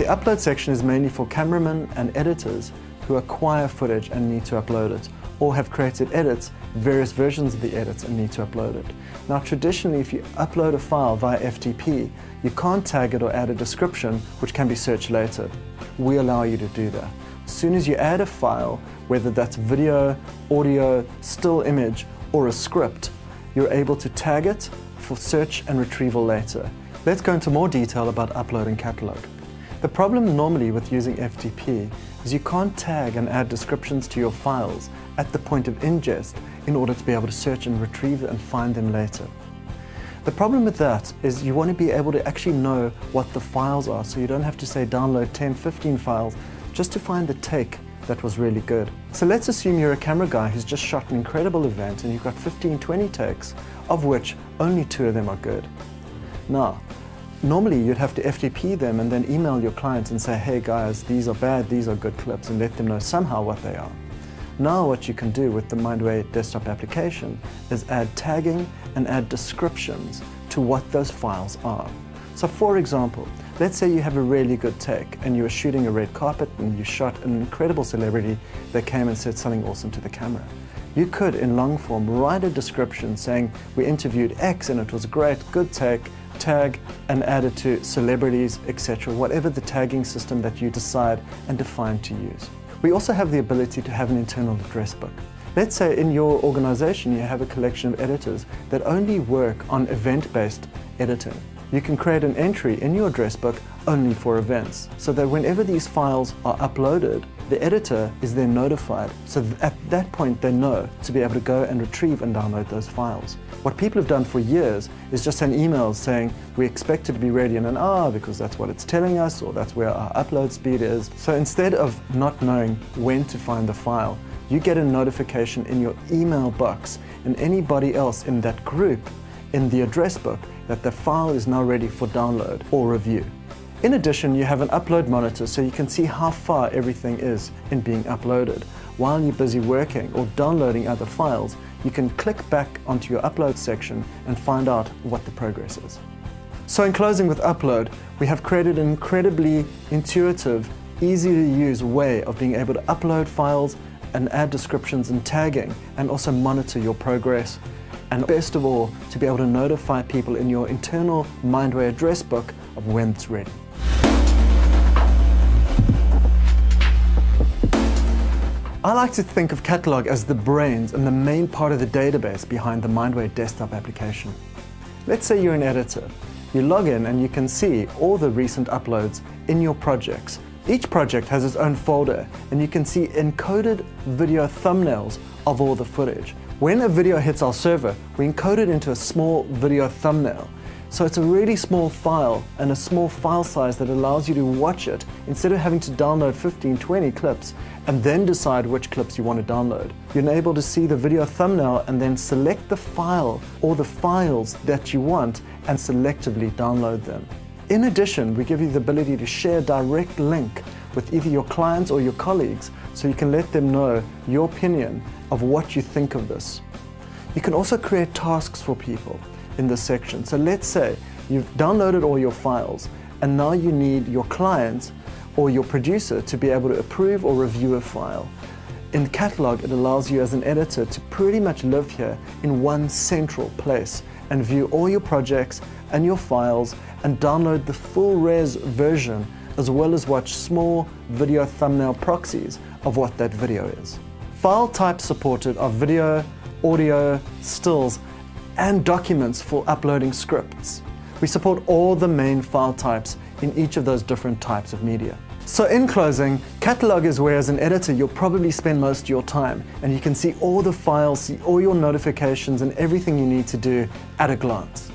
The upload section is mainly for cameramen and editors who acquire footage and need to upload it, or have created edits, various versions of the edits, and need to upload it. Now traditionally, if you upload a file via FTP, you can't tag it or add a description which can be searched later. We allow you to do that. As soon as you add a file, whether that's video, audio, still image, or a script, you're able to tag it for search and retrieval later. Let's go into more detail about upload and catalog. The problem normally with using FTP is you can't tag and add descriptions to your files at the point of ingest in order to be able to search and retrieve and find them later. The problem with that is you want to be able to actually know what the files are, so you don't have to say download 10, 15 files just to find the take that was really good. So let's assume you're a camera guy who's just shot an incredible event and you've got 15, 20 takes, of which only 2 of them are good. Now, normally you'd have to FTP them and then email your clients and say, hey guys, these are bad, these are good clips, and let them know somehow what they are. Now what you can do with the Mindway desktop application is add tagging and add descriptions to what those files are. So for example, let's say you have a really good take and you were shooting a red carpet and you shot an incredible celebrity that came and said something awesome to the camera. You could, in long form, write a description saying, we interviewed X and it was great, good take, tag, and add it to celebrities, etc., whatever the tagging system that you decide and define to use. We also have the ability to have an internal address book. Let's say in your organization you have a collection of editors that only work on event-based editing. You can create an entry in your address book only for events, so that whenever these files are uploaded, the editor is then notified, so at that point they know to be able to go and retrieve and download those files. What people have done for years is just send emails saying, we expect it to be ready in an hour because that's what it's telling us, or that's where our upload speed is. So instead of not knowing when to find the file, you get a notification in your email box and anybody else in that group in the address book that the file is now ready for download or review. In addition, you have an upload monitor so you can see how far everything is in being uploaded. While you're busy working or downloading other files, you can click back onto your upload section and find out what the progress is. So in closing with upload, we have created an incredibly intuitive, easy to use way of being able to upload files and add descriptions and tagging, and also monitor your progress. And best of all, to be able to notify people in your internal Mindway address book of when it's ready. I like to think of Catalog as the brains and the main part of the database behind the Mindway desktop application. Let's say you're an editor. You log in and you can see all the recent uploads in your projects. Each project has its own folder and you can see encoded video thumbnails of all the footage. When a video hits our server, we encode it into a small video thumbnail. So it's a really small file and a small file size that allows you to watch it instead of having to download 15, 20 clips and then decide which clips you want to download. You're able to see the video thumbnail and then select the file or the files that you want and selectively download them. In addition, we give you the ability to share a direct link with either your clients or your colleagues so you can let them know your opinion of what you think of this. You can also create tasks for people in this section. So let's say you've downloaded all your files and now you need your client or your producer to be able to approve or review a file. In Catalog, it allows you as an editor to pretty much live here in one central place and view all your projects and your files and download the full res version, as well as watch small video thumbnail proxies of what that video is. File types supported are video, audio, stills, and documents for uploading scripts. We support all the main file types in each of those different types of media. So in closing, Catalog is where as an editor you'll probably spend most of your time, and you can see all the files, see all your notifications and everything you need to do at a glance.